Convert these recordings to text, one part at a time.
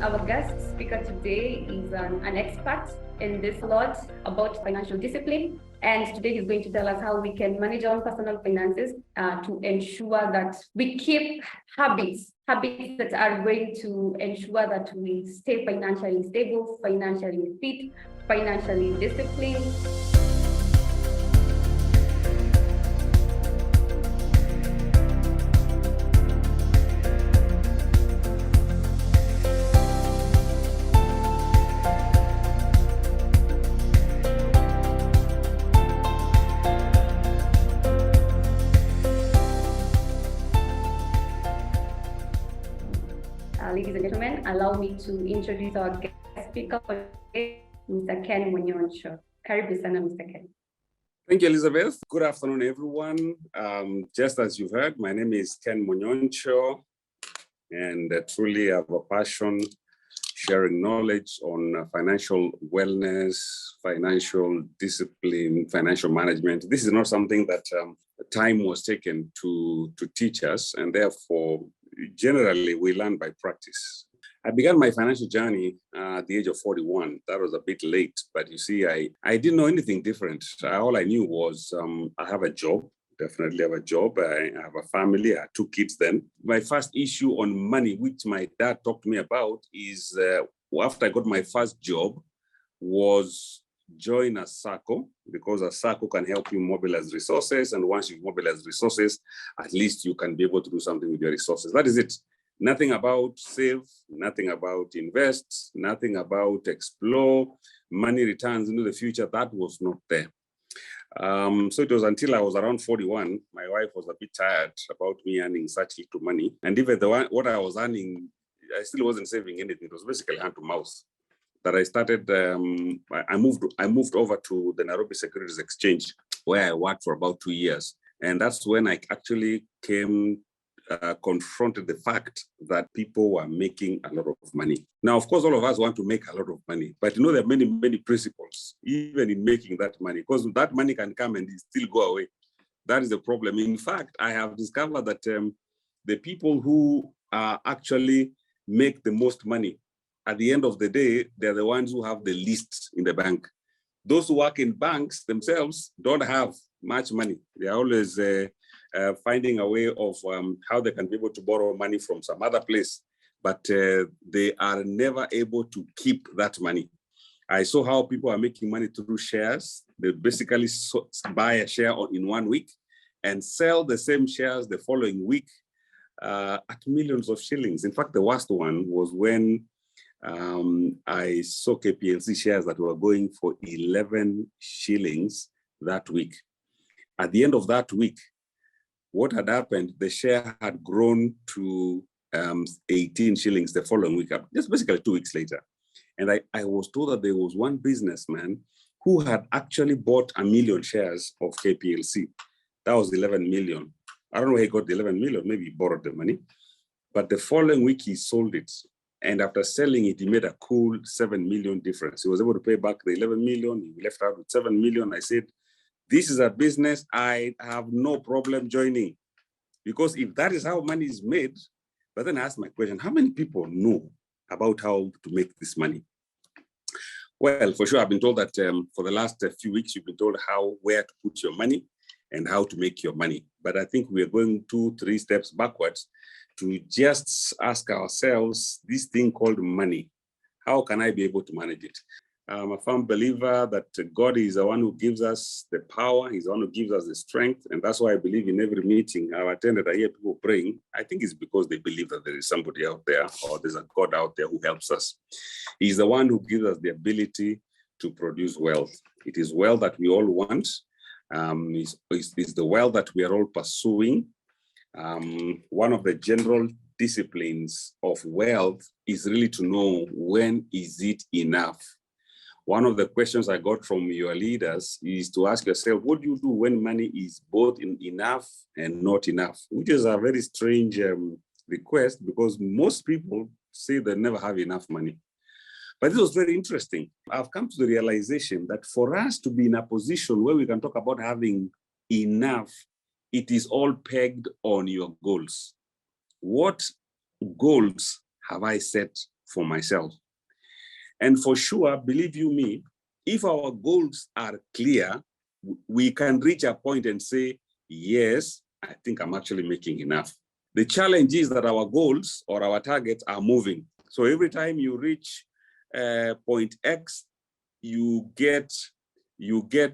Our guest speaker today is an expert in this lot about financial discipline. And today he's going to tell us how we can manage our own personal finances to ensure that we keep habits that are going to ensure that we stay financially stable, financially fit, financially disciplined. Ladies and gentlemen, allow me to introduce our guest speaker for today, Mr. Ken Monyoncho. Karibu sana, Mr. Ken. Thank you, Elizabeth. Good afternoon, everyone. Just as you've heard, my name is Ken Monyoncho, and truly I have a passion sharing knowledge on financial wellness, financial discipline, financial management. This is not something that time was taken to teach us, and therefore, generally, we learn by practice. I began my financial journey at the age of 41. That was a bit late, but you see, I didn't know anything different. All I knew was I have a job, definitely have a job. I have a family, I had 2 kids then. My first issue on money, which my dad talked to me about, is after I got my first job, was join a SACCO, because a SACCO can help you mobilize resources. And once you mobilize resources, at least you can be able to do something with your resources. That is it. Nothing about save, nothing about invest, nothing about explore, money returns into the future. That was not there. So it was until I was around 41, my wife was a bit tired about me earning such little money. And even what I was earning, I still wasn't saving anything. It was basically hand to mouth. That I started, I moved over to the Nairobi Securities Exchange, where I worked for about 2 years. And that's when I actually confronted the fact that people were making a lot of money. Now, of course, all of us want to make a lot of money, but there are many, many principles, even in making that money, because that money can come and still go away. That is the problem. In fact, I have discovered that the people who actually make the most money, at the end of the day, they're the ones who have the least in the bank. Those who work in banks themselves don't have much money. They're always finding a way of how they can be able to borrow money from some other place, but they are never able to keep that money. I saw how people are making money through shares. They basically buy a share in 1 week and sell the same shares the following week at millions of shillings. In fact, the worst one was when I saw KPLC shares that were going for 11 shillings that week. At the end of that week, what had happened, the share had grown to 18 shillings the following week, just basically 2 weeks later. And I was told that there was one businessman who had actually bought 1 million shares of KPLC. That was 11 million. I don't know where he got the 11 million, maybe he borrowed the money. But the following week, he sold it. And after selling it, he made a cool 7 million difference. He was able to pay back the 11 million. He left out with 7 million. I said, this is a business I have no problem joining. Because if that is how money is made, but then I asked my question, how many people know about how to make this money? Well, for sure, I've been told that for the last few weeks, you've been told where to put your money and how to make your money. But I think we're going 2-3 steps backwards to just ask ourselves this thing called money. How can I be able to manage it? I'm a firm believer that God is the one who gives us the power. He's the one who gives us the strength. And that's why I believe in every meeting I've attended, I hear people praying. I think it's because they believe that there is somebody out there, or there's a God out there who helps us. He's the one who gives us the ability to produce wealth. It is wealth that we all want. It's the wealth that we are all pursuing. One of the general disciplines of wealth is really to know when is it enough. One of the questions I got from your leaders is to ask yourself, what do you do when money is both enough and not enough? Which is a very strange request, because most people say they never have enough money. But this was very interesting. I've come to the realization that for us to be in a position where we can talk about having enough, it is all pegged on your goals. What goals have I set for myself. And for sure, believe you me, if our goals are clear, we can reach a point and say, yes, I think I'm actually making enough. The challenge is that our goals or our targets are moving. So every time you reach point X, you get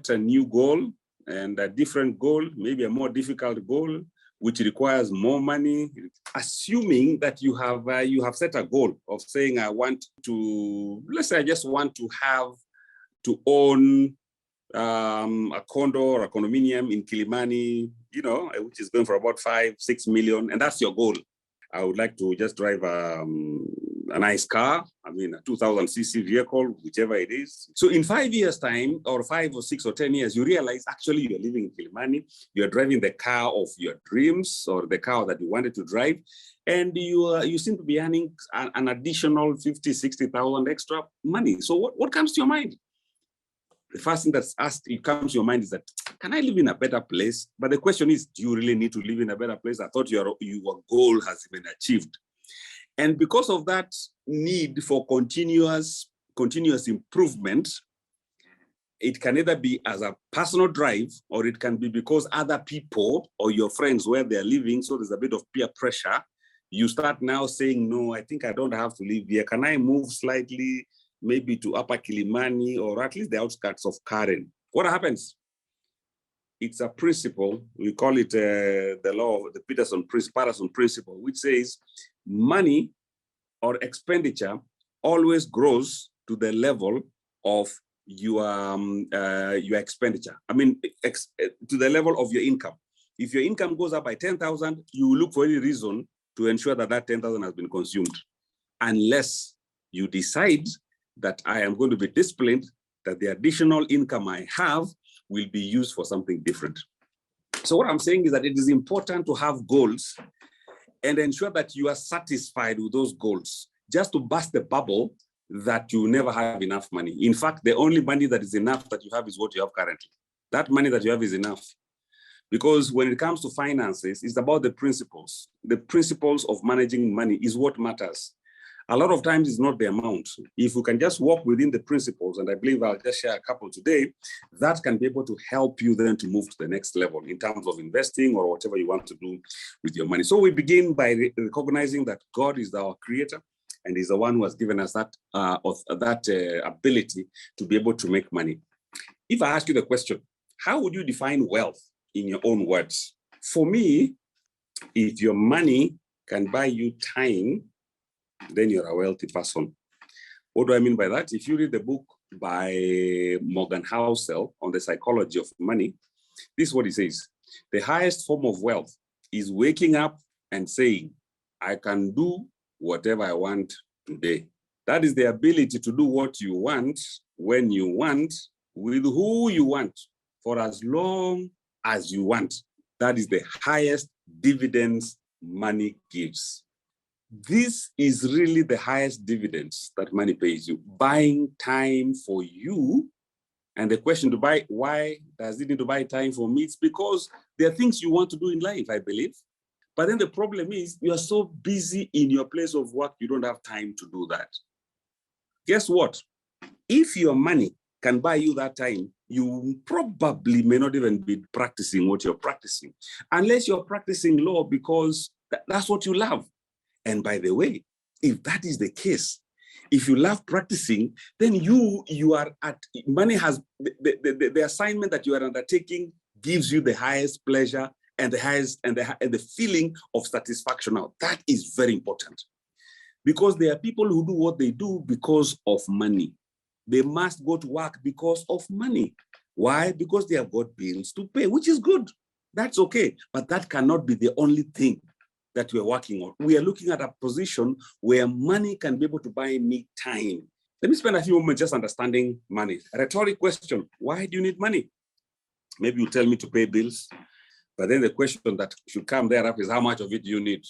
a new goal and a different goal, maybe a more difficult goal, which requires more money. Assuming that you have set a goal of saying, I want to, let's say I just want to own a condo or a condominium in Kilimani, which is going for about 5-6 million, and that's your goal. I would like to just drive a nice car, a 2000cc vehicle, whichever it is. So in 5 years' time, or 5 or 6 or 10 years, you realize actually you're living in Kilimani, you're driving the car of your dreams or the car that you wanted to drive, and you seem to be earning an additional 50, 60,000 extra money. So what comes to your mind? The first thing it comes to your mind is that, can I live in a better place? But the question is, do you really need to live in a better place? I thought your goal has been achieved. And because of that need for continuous improvement, it can either be as a personal drive, or it can be because other people or your friends where they're living, so there's a bit of peer pressure. You start now saying, no, I think I don't have to live here. Can I move slightly, maybe to Upper Kilimani, or at least the outskirts of Karen? What happens? It's a principle. We call it the law of the Patterson principle, which says money or expenditure always grows to the level of your expenditure. To the level of your income. If your income goes up by 10,000, you look for any reason to ensure that 10,000 has been consumed, unless you decide that I am going to be disciplined, that the additional income I have will be used for something different. So what I'm saying is that it is important to have goals and ensure that you are satisfied with those goals, just to burst the bubble that you never have enough money. In fact, the only money that is enough that you have is what you have currently. That money that you have is enough. Because when it comes to finances, it's about the principles. The principles of managing money is what matters. A lot of times it's not the amount. If we can just walk within the principles, and I believe I'll just share a couple today, that can be able to help you then to move to the next level in terms of investing or whatever you want to do with your money. So we begin by recognizing that God is our creator, and He's the one who has given us that ability to be able to make money. If I ask you the question, how would you define wealth in your own words? For me, if your money can buy you time, then you're a wealthy person. What do I mean by that? If you read the book by Morgan Housel on the psychology of money, this is what he says. The highest form of wealth is waking up and saying, I can do whatever I want today. That is the ability to do what you want, when you want, with who you want, for as long as you want. That is the highest dividends money gives. This is really the highest dividends that money pays you, buying time for you. And the question to buy, why does it need to buy time for me? It's because there are things you want to do in life, I believe. But then the problem is you are so busy in your place of work, you don't have time to do that. Guess what? If your money can buy you that time, you probably may not even be practicing what you're practicing, unless you're practicing law because that's what you love. And by the way, if that is the case, if you love practicing, then you are at money has the assignment that you are undertaking gives you the highest pleasure and the highest and the feeling of satisfaction. Now that is very important, because there are people who do what they do because of money. They must go to work because of money. Why? Because they have got bills to pay, which is good. That's okay, but that cannot be the only thing that we're working on. We are looking at a position where money can be able to buy me time. Let me spend a few moments just understanding money. A rhetoric question, why do you need money? Maybe you tell me to pay bills, but then the question that should come thereafter is how much of it do you need?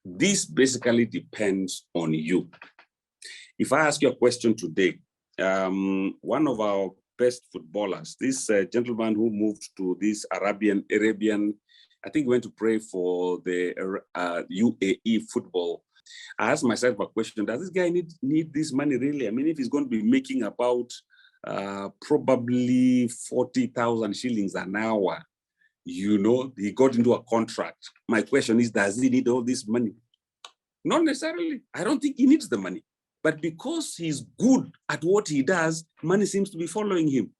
This basically depends on you. If I ask you a question today, one of our best footballers, this gentleman who moved to this Arabian, I think he went to play for the UAE football I asked myself a question: does this guy need this money really? I mean, if he's going to be making about probably 40,000 shillings an hour, you know, he got into a contract. My question is, does he need all this money? Not necessarily. I don't think he needs the money. But because he's good at what he does, money seems to be following him.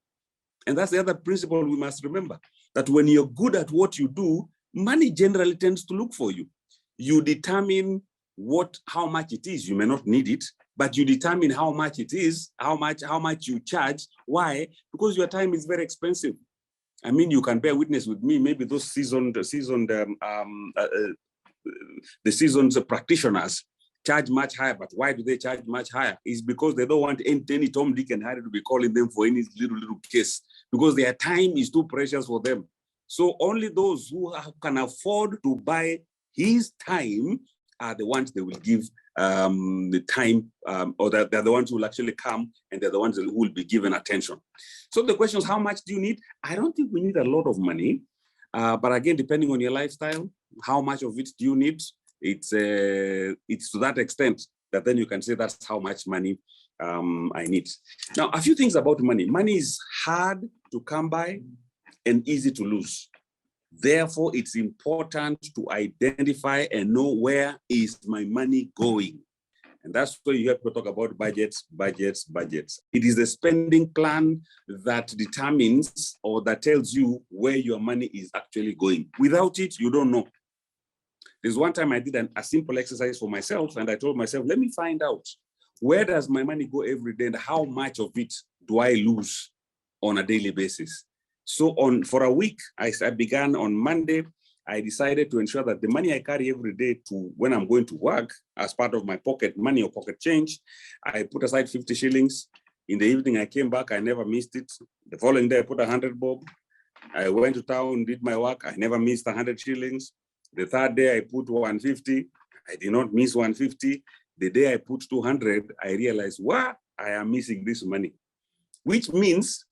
And that's the other principle we must remember, that when you're good at what you do, money generally tends to look for you. You determine how much it is. You may not need it, but you determine how much it is, how much you charge. Why? Because your time is very expensive. I mean, you can bear witness with me. Maybe those seasoned practitioners charge much higher. But why do they charge much higher? It's because they don't want any Tom, Dick, and Harry to be calling them for any little case, because their time is too precious for them. So only those who can afford to buy his time are the ones they will give the time, or they're the ones who will actually come, and they're the ones who will be given attention. So the question is, how much do you need? I don't think we need a lot of money. But again, depending on your lifestyle, how much of it do you need? It's to that extent that then you can say that's how much money I need. Now, a few things about money. Money is hard to come by and easy to lose. Therefore, it's important to identify and know where is my money going. And that's where you have to talk about budgets. It is the spending plan that determines or that tells you where your money is actually going. Without it, you don't know. There's one time I did a simple exercise for myself, and I told myself, let me find out, where does my money go every day and how much of it do I lose on a daily basis? So for a week, I began on Monday. I decided to ensure that the money I carry every day to when I'm going to work as part of my pocket money or pocket change, I put aside 50 shillings. In the evening, I came back, I never missed it. The following day, I put 100 bob. I went to town, did my work. I never missed 100 shillings. The third day, I put 150. I did not miss 150. The day I put 200, I realized, wow, I am missing this money, which means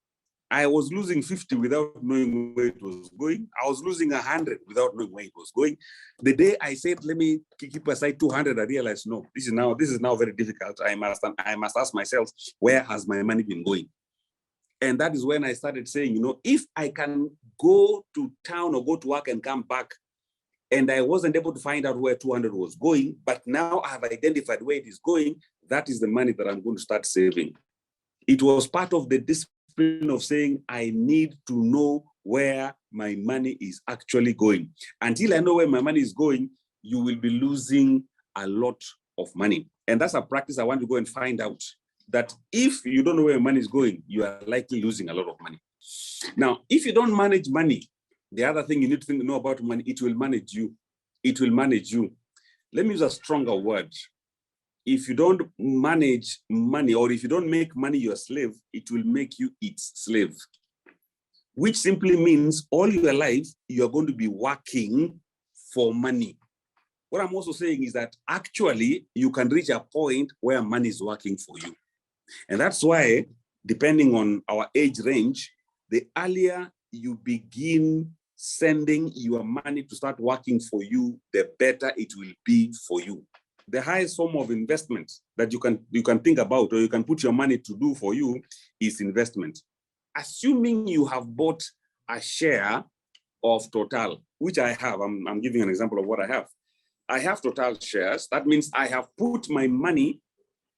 I was losing 50 without knowing where it was going. I was losing 100 without knowing where it was going. The day I said, let me keep aside 200, I realized, no, this is now very difficult. I must ask myself, where has my money been going? And that is when I started saying, if I can go to town or go to work and come back, and I wasn't able to find out where 200 was going, but now I have identified where it is going, that is the money that I'm going to start saving. It was part of the discipline of saying, I need to know where my money is actually going. Until I know where my money is going, you will be losing a lot of money. And that's a practice I want to go and find out, that if you don't know where your money is going, you are likely losing a lot of money. Now, if you don't manage money, the other thing you need to know about money, it will manage you. It will manage you. Let me use a stronger word. If you don't manage money, or if you don't make money your slave, it will make you its slave. Which simply means all your life, you're going to be working for money. What I'm also saying is that actually you can reach a point where money is working for you. And that's why, depending on our age range, the earlier you begin sending your money to start working for you, the better it will be for you. The highest form of investment that you can think about, or you can put your money to do for you, is investment. Assuming you have bought a share of Total, which I have. I'm giving an example of what I have. I have Total shares. That means I have put my money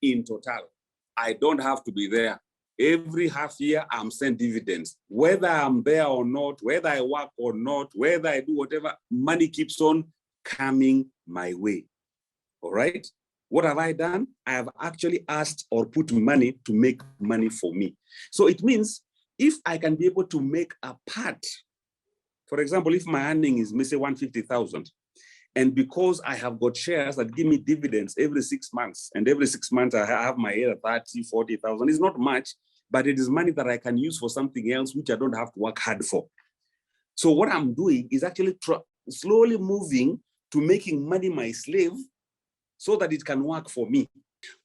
in Total. I don't have to be there. Every half year, I'm sent dividends. Whether I'm there or not, whether I work or not, whether I do whatever, money keeps on coming my way. All right? What have I done? I have actually asked or put money to make money for me. So it means if I can be able to make a part, for example, if my earning is, let's say, 150,000, and because I have got shares that give me dividends every 6 months, and every 6 months I have my 30, 40,000, it's not much, but it is money that I can use for something else which I don't have to work hard for. So what I'm doing is actually slowly moving to making money my slave so that it can work for me.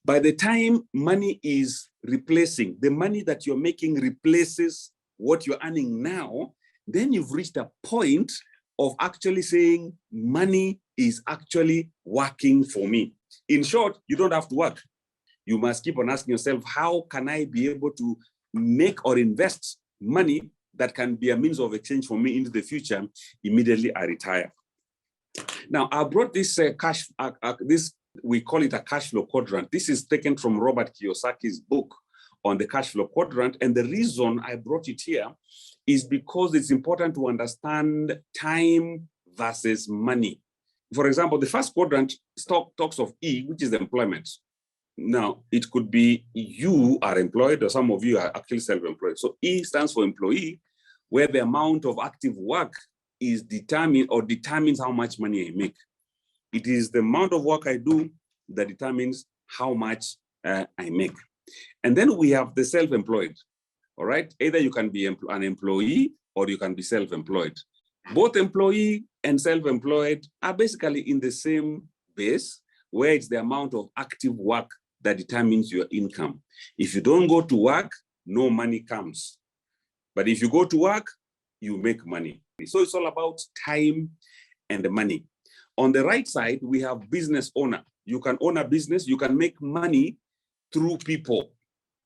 By the time money is replacing, the money that you're making replaces what you're earning now, then you've reached a point of actually saying money is actually working for me. In short, you don't have to work. You must keep on asking yourself, how can I be able to make or invest money that can be a means of exchange for me into the future immediately I retire? Now, I brought this we call it a cash flow quadrant. This is taken from Robert Kiyosaki's book on the cash flow quadrant. And the reason I brought it here is because it's important to understand time versus money. For example, the first quadrant talks of E, which is employment. Now, it could be you are employed or some of you are actually self-employed. So E stands for employee, where the amount of active work is determined or determines how much money I make. It is the amount of work I do that determines how much I make. And then we have the self-employed, all right? Either you can be an employee or you can be self-employed. Both employee and self-employed are basically in the same base, where it's the amount of active work that determines your income. If you don't go to work, no money comes. But if you go to work, you make money. So it's all about time and the money. On the right side, we have business owner. You can own a business, you can make money through people,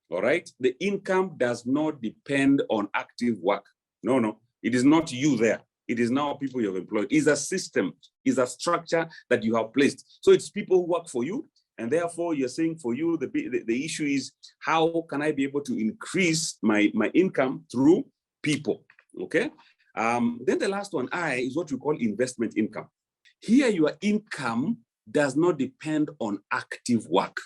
all right? The income does not depend on active work. No, it is not you there. It is now people you have employed. It's a system, it's a structure that you have placed. So it's people who work for you, and therefore you're saying for you, the issue is, how can I be able to increase my income through people, okay? Then the last one, I, is what we call investment income. Here, your income does not depend on active work.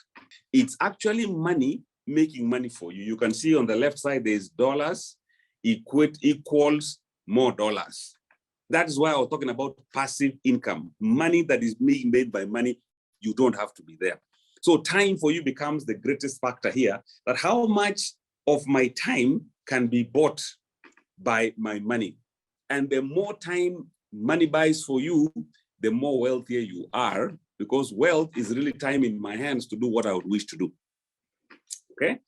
It's actually money making money for you. You can see on the left side, there's dollars equals more dollars. That is why I was talking about passive income, money that is being made by money. You don't have to be there. So time for you becomes the greatest factor here, that how much of my time can be bought by my money. And the more time money buys for you, the more wealthier you are, because wealth is really time in my hands to do what I would wish to do, okay?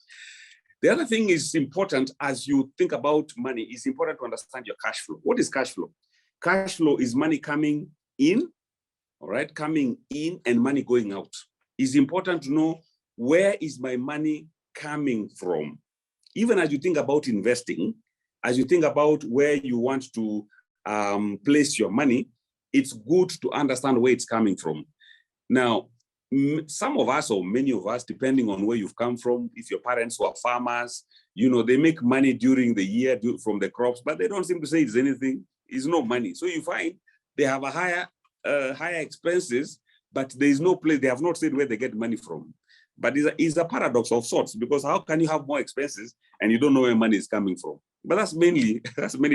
The other thing is important as you think about money, it's important to understand your cash flow. What is cash flow? Cash flow is money coming in, all right, coming in and money going out. It's important to know, where is my money coming from? Even as you think about investing, as you think about where you want to place your money, it's good to understand where it's coming from. Now, some of us, or many of us, depending on where you've come from, if your parents were farmers, you know, they make money during the year from the crops, but they don't seem to say it's anything. It's no money. So you find they have a higher expenses, but there is no place, they have not said where they get money from. But it's a paradox of sorts, because how can you have more expenses and you don't know where money is coming from? But that's many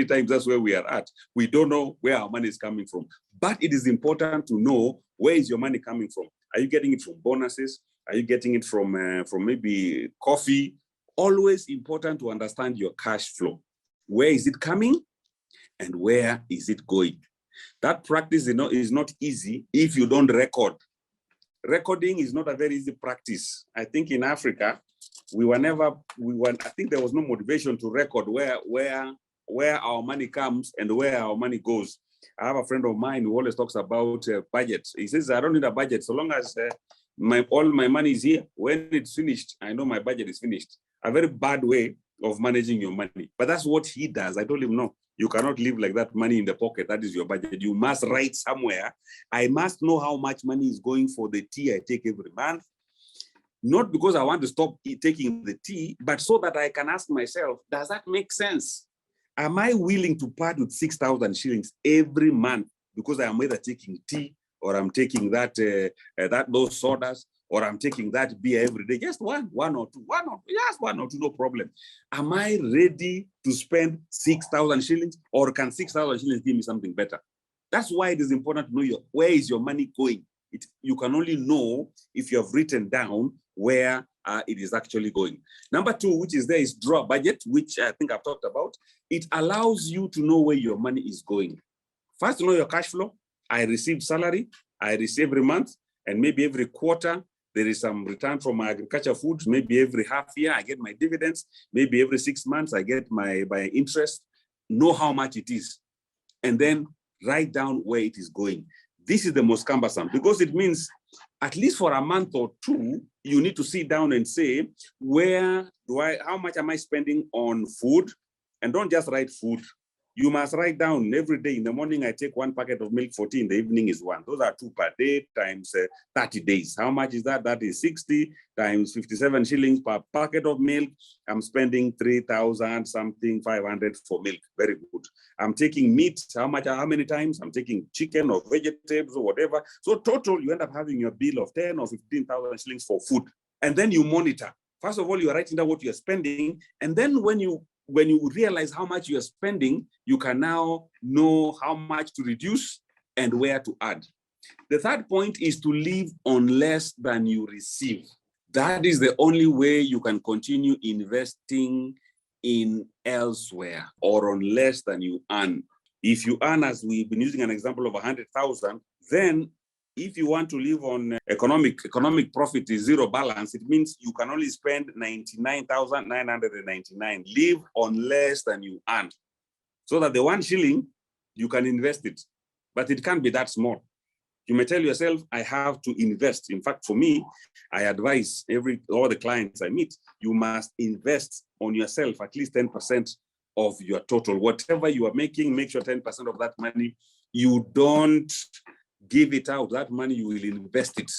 times that's where we are at. We don't know where our money is coming from. But it is important to know, where is your money coming from? Are you getting it from bonuses? Are you getting it from maybe coffee? Always important to understand your cash flow. Where is it coming and where is it going? That practice is not easy if you don't record. Recording is not a very easy practice. I think in Africa, I think there was no motivation to record where our money comes and where our money goes. I have a friend of mine who always talks about budgets. He says, I don't need a budget so long as all my money is here. When it's finished, I know my budget is finished. A very bad way of managing your money. But that's what he does. I told him, no, you cannot live like that, money in the pocket. That is your budget. You must write somewhere. I must know how much money is going for the tea I take every month. Not because I want to stop taking the tea, but so that I can ask myself, does that make sense? Am I willing to part with 6,000 shillings every month because I am either taking tea, or I'm taking those sodas, or I'm taking that beer every day? Just one or two, no problem. Am I ready to spend 6,000 shillings, or can 6,000 shillings give me something better? That's why it is important to know where is your money going. You can only know if you have written down where it is actually going. Number two, which is there, is draw a budget, which I think I've talked about. It allows you to know where your money is going. First, to know your cash flow. I receive salary, I receive every month, and maybe every quarter, there is some return from my agriculture foods. Maybe every half year, I get my dividends. Maybe every 6 months, I get my interest. Know how much it is. And then write down where it is going. This is the most cumbersome because it means at least for a month or two, you need to sit down and say, how much am I spending on food? And don't just write food. You must write down every day. In the morning, I take 1 packet of milk, 40. In the evening is 1. Those are 2 per day times 30 days. How much is that? That is 60 times 57 shillings per packet of milk. I'm spending 3,000 something, 500 for milk. Very good. I'm taking meat. How many times? I'm taking chicken or vegetables or whatever. So total, you end up having your bill of 10 or 15,000 shillings for food. And then you monitor. First of all, you're writing down what you're spending. And then when you realize how much you're spending, you can now know how much to reduce and where to add. The third point is to live on less than you receive. That is the only way you can continue investing in elsewhere or on less than you earn. If you earn, as we've been using an example of 100,000, then if you want to live on economic profit is zero balance, it means you can only spend 99,999. Live on less than you earn. So that the 1 shilling, you can invest it. But it can't be that small. You may tell yourself, I have to invest. In fact, for me, I advise all the clients I meet, you must invest on yourself at least 10% of your total. Whatever you are making, make sure 10% of that money, you don't give it out. That money, you will invest it.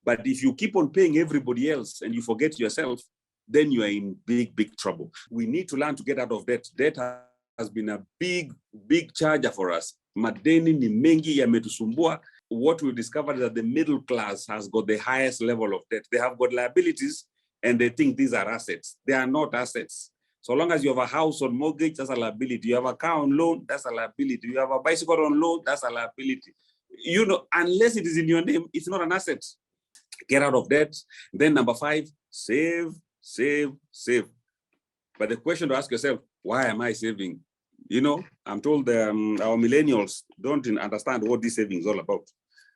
But if you keep on paying everybody else and you forget yourself, then you are in big, big trouble. We need to learn to get out of debt. Debt has been a big, big charger for us. Madeni ni mengi yametusumbua. What we discovered is that the middle class has got the highest level of debt. They have got liabilities and they think these are assets. They are not assets. So long as you have a house on mortgage, that's a liability. You have a car on loan, that's a liability. You have a bicycle on loan, that's a liability. You know, unless it is in your name, it's not an asset. Get out of debt. Then number 5, save, save, save. But the question to ask yourself, why am I saving? You know, I'm told our millennials don't understand what this saving is all about.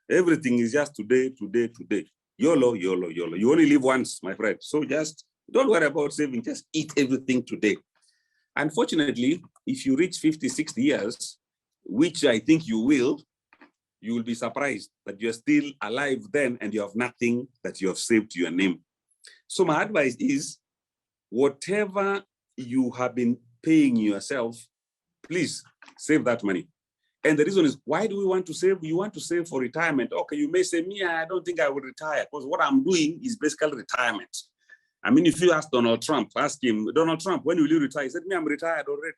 Everything is just today, today, today. YOLO, YOLO, YOLO. You only live once, my friend. So just don't worry about saving. Just eat everything today. Unfortunately, if you reach 50, 60 years, which I think you will be surprised that you're still alive then and you have nothing that you have saved to your name. So my advice is, whatever you have been paying yourself, please save that money. And the reason is, why do we want to save? You want to save for retirement. Okay, you may say, me, I don't think I will retire because what I'm doing is basically retirement. I mean, if you ask Donald Trump, ask him, Donald Trump, when will you retire? He said, me, I'm retired already.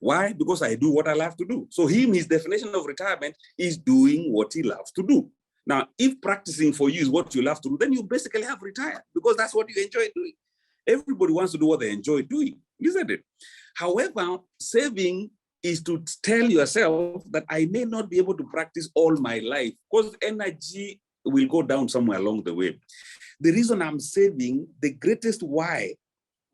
Why? Because I do what I love to do. So his definition of retirement is doing what he loves to do. Now, if practicing for you is what you love to do, then you basically have retired because that's what you enjoy doing. Everybody wants to do what they enjoy doing, isn't it? However, saving is to tell yourself that I may not be able to practice all my life because energy will go down somewhere along the way. The reason I'm saving, the greatest why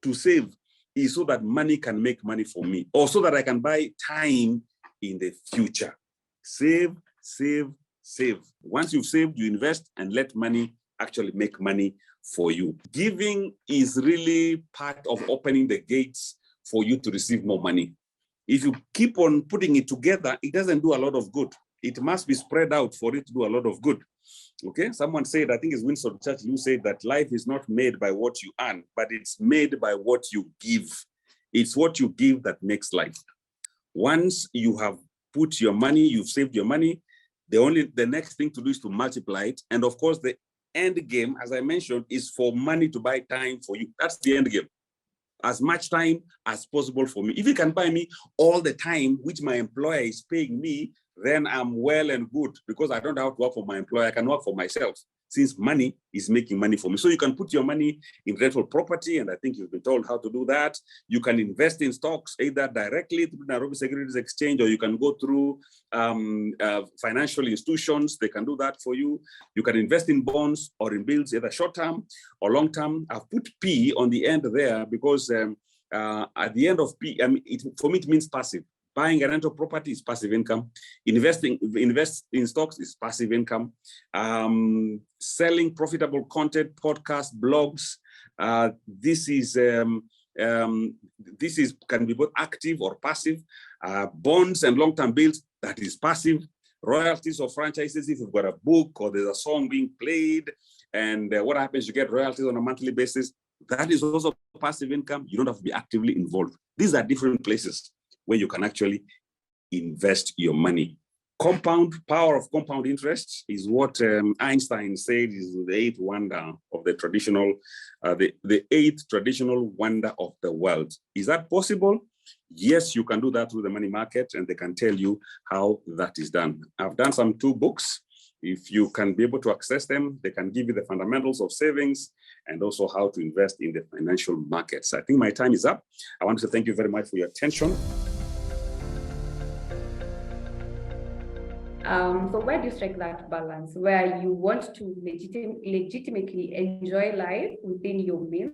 to save is so that money can make money for me, or so that I can buy time in the future. Save, save, save. Once you've saved, you invest and let money actually make money for you. Giving is really part of opening the gates for you to receive more money. If you keep on putting it together, it doesn't do a lot of good. It must be spread out for it to do a lot of good. Okay, someone said, I think it's Winston Churchill, who said that life is not made by what you earn, but it's made by what you give. It's what you give that makes life. Once you have put your money, you've saved your money, the next thing to do is to multiply it. And of course, the end game, as I mentioned, is for money to buy time for you. That's the end game. As much time as possible for me. If you can buy me all the time, which my employer is paying me, then I'm well and good because I don't have to work for my employer. I can work for myself since money is making money for me. So you can put your money in rental property, and I think you've been told how to do that. You can invest in stocks, either directly through Nairobi Securities Exchange, or you can go through financial institutions. They can do that for you. You can invest in bonds or in bills, either short-term or long-term. I've put P on the end there because at the end of P, for me, it means passive. Buying a rental property is passive income. Invest in stocks is passive income. Selling profitable content, podcasts, blogs. This can be both active or passive. Bonds and long-term bills, that is passive. Royalties of franchises, if you've got a book or there's a song being played, and what happens, you get royalties on a monthly basis, that is also passive income. You don't have to be actively involved. These are different places where you can actually invest your money. Power of compound interest is what Einstein said is the eighth wonder of the traditional, the eighth traditional wonder of the world. Is that possible? Yes, you can do that through the money market, and they can tell you how that is done. I've done some 2 books. If you can be able to access them, they can give you the fundamentals of savings and also how to invest in the financial markets. I think my time is up. I want to thank you very much for your attention. So where do you strike that balance where you want to legitimately enjoy life within your means,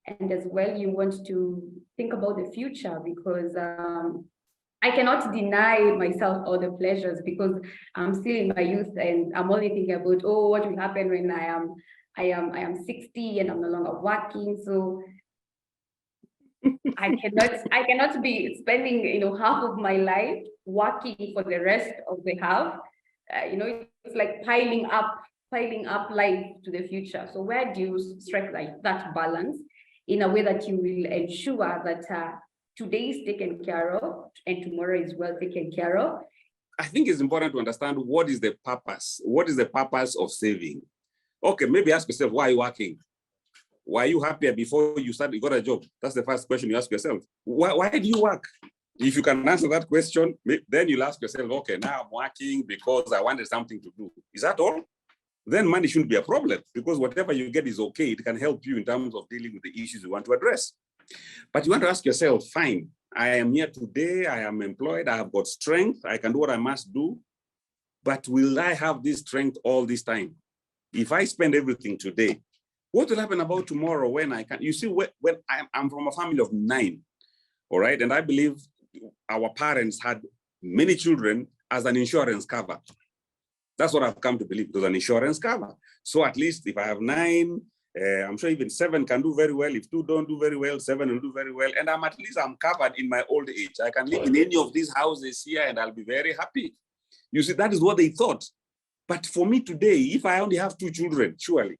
and as well you want to think about the future, because I cannot deny myself all the pleasures because I'm still in my youth and I'm only thinking about, oh, what will happen when I am 60 and I'm no longer working. So I cannot be spending half of my life working for the rest of the half. It's like piling up life to the future. So where do you strike that balance in a way that you will ensure that today is taken care of and tomorrow is well taken care of? I think it's important to understand what is the purpose. What is the purpose of saving? Okay, maybe ask yourself, why are you working? Were you happier before you got a job? That's the first question you ask yourself. Why do you work? If you can answer that question, then you'll ask yourself, okay, now I'm working because I wanted something to do. Is that all? Then money shouldn't be a problem, because whatever you get is okay. It can help you in terms of dealing with the issues you want to address. But you want to ask yourself, fine, I am here today, I am employed, I have got strength, I can do what I must do, but will I have this strength all this time? If I spend everything today, what will happen about tomorrow when I can? You see, when I'm from a family of 9, all right? And I believe our parents had many children as an insurance cover. That's what I've come to believe, it was an insurance cover. So at least if I have 9, I'm sure even 7 can do very well. If 2 don't do very well, 7 will do very well. And I'm covered in my old age. I can live in any of these houses here and I'll be very happy. You see, that is what they thought. But for me today, if I only have 2 children, surely,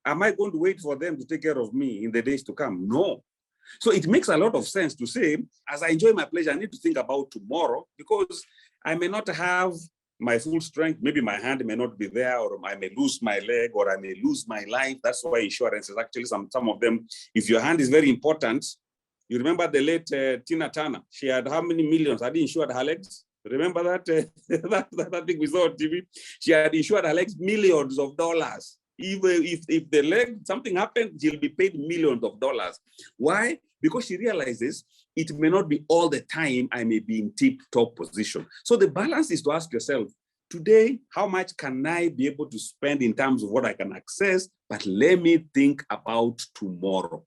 am I going to wait for them to take care of me in the days to come? No. So it makes a lot of sense to say, as I enjoy my pleasure, I need to think about tomorrow, because I may not have my full strength. Maybe my hand may not be there, or I may lose my leg, or I may lose my life. That's why insurance is actually some of them. If your hand is very important, you remember the late Tina Turner. She had how many millions? Had insured her legs? Remember that that thing we saw on TV? She had insured her legs millions of dollars. Even if the leg, something happened, she'll be paid millions of dollars. Why? Because she realizes it may not be all the time I may be in tip-top position. So the balance is to ask yourself, today, how much can I be able to spend in terms of what I can access? But let me think about tomorrow.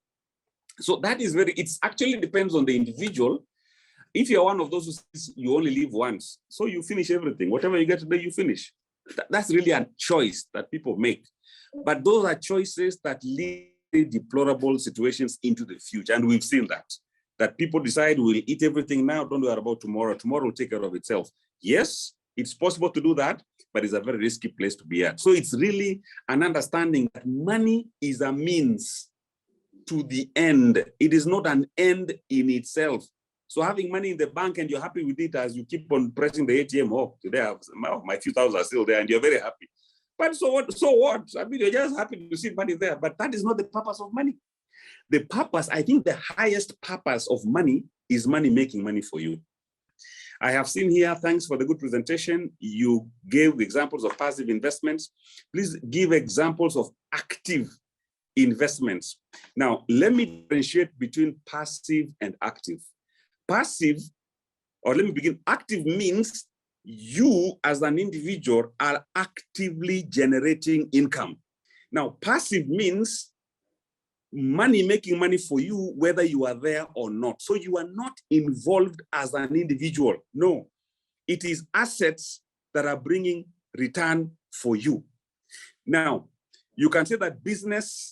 So that is it actually depends on the individual. If you're one of those who says you only live once, so you finish everything. Whatever you get today, you finish. That's really a choice that people make. But those are choices that lead deplorable situations into the future. And we've seen that people decide we'll eat everything now, don't worry about tomorrow. Tomorrow will take care of itself. Yes, it's possible to do that, but it's a very risky place to be at. So it's really an understanding that money is a means to the end. It is not an end in itself. So having money in the bank and you're happy with it as you keep on pressing the ATM, oh, today my few thousand are still there and you're very happy. But so what? I mean, you're just happy to see money there, but that is not the purpose of money. The purpose, I think the highest purpose of money is money making money for you. I have seen here, thanks for the good presentation. You gave examples of passive investments. Please give examples of active investments. Now, let me differentiate between passive and active. Passive, or let me begin, active means you as an individual are actively generating income. Now, passive means money making money for you, whether you are there or not. So you are not involved as an individual. No, it is assets that are bringing return for you. Now, you can say that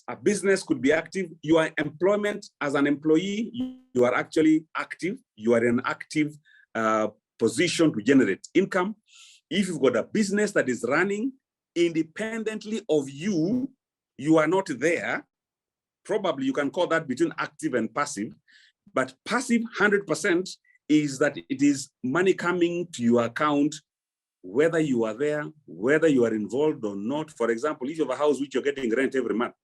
a business could be active. Your employment as an employee, you are actually active. You are an active position to generate income. If you've got a business that is running independently of you, you are not there, probably you can call that between active and passive. But passive 100% is that it is money coming to your account, whether you are there, whether you are involved or not. For example, if you have a house which you're getting rent every month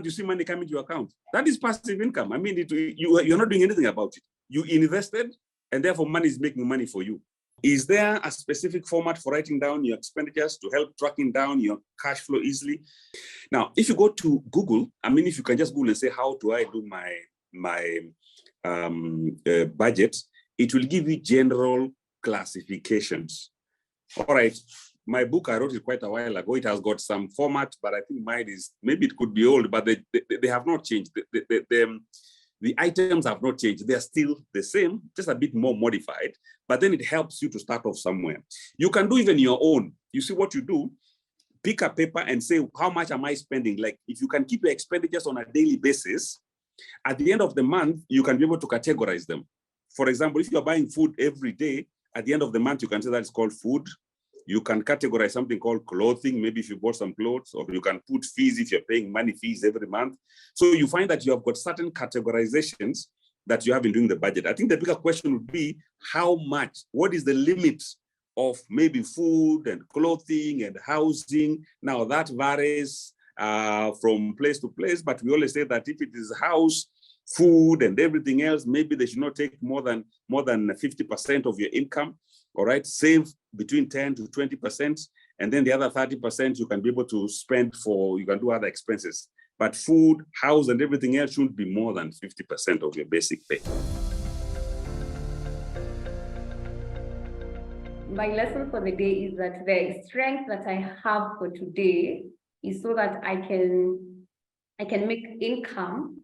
you see money coming to your account. That is passive income. I mean, you're not doing anything about it. You invested, and therefore money is making money for you. Is there a specific format for writing down your expenditures to help tracking down your cash flow easily? Now, if you go to Google, I mean, if you can just Google and say, how do I do my budget, it will give you general classifications. All right, my book, I wrote it quite a while ago. It has got some format, but I think mine is, maybe it could be old, but they have not changed. The items have not changed. They're still the same, just a bit more modified, but then it helps you to start off somewhere. You can do even your own. You see what you do, pick a paper and say, how much am I spending? Like if you can keep your expenditures on a daily basis, at the end of the month, you can be able to categorize them. For example, if you're buying food every day, at the end of the month, you can say that it's called food. You can categorize something called clothing, maybe if you bought some clothes, or you can put fees if you're paying money fees every month. So you find that you have got certain categorizations that you have in doing the budget. I think the bigger question would be how much, what is the limit of maybe food and clothing and housing? Now that varies from place to place, but we always say that if it is house, food and everything else, maybe they should not take more than 50% of your income. All right, save between 10 to 20%, and then the other 30% you can be able to spend for, you can do other expenses. But food, house, and everything else shouldn't be more than 50% of your basic pay. My lesson for the day is that the strength that I have for today is so that I can make income.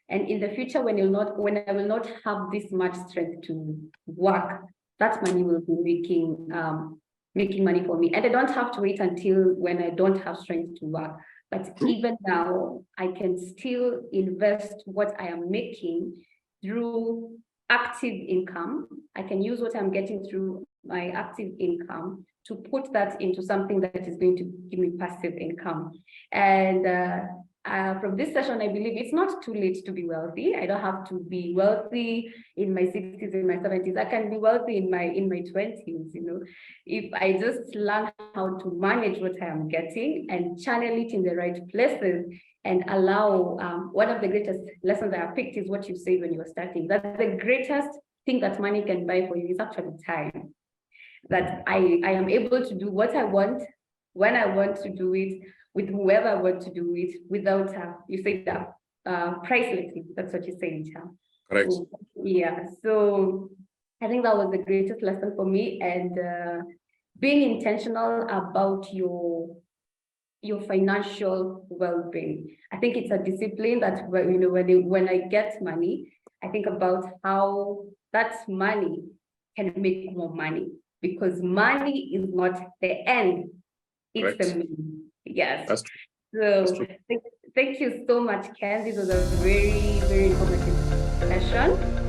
And in the future, when I will not have this much strength to work, that money will be making money for me. And I don't have to wait until when I don't have strength to work. But even now, I can still invest what I am making through active income. I can use what I'm getting through my active income to put that into something that is going to give me passive income. And from this session, I believe it's not too late to be wealthy. I don't have to be wealthy in my 60s, in my 70s. I can be wealthy in my 20s, you know, if I just learn how to manage what I am getting and channel it in the right places and allow, one of the greatest lessons I have picked is what you said when you were starting, that the greatest thing that money can buy for you is actually time. That I am able to do what I want, when I want to do it, with whoever I want to do it, without, you say that, pricelessly, that's what you say, Cham. Correct. So, yeah, so I think that was the greatest lesson for me, and being intentional about your financial well-being. I think it's a discipline that, you know, when I get money, I think about how that money can make more money, because money is not the end, it's the means. Yes. That's true. So thank you so much, Ken. This was a very, very informative session.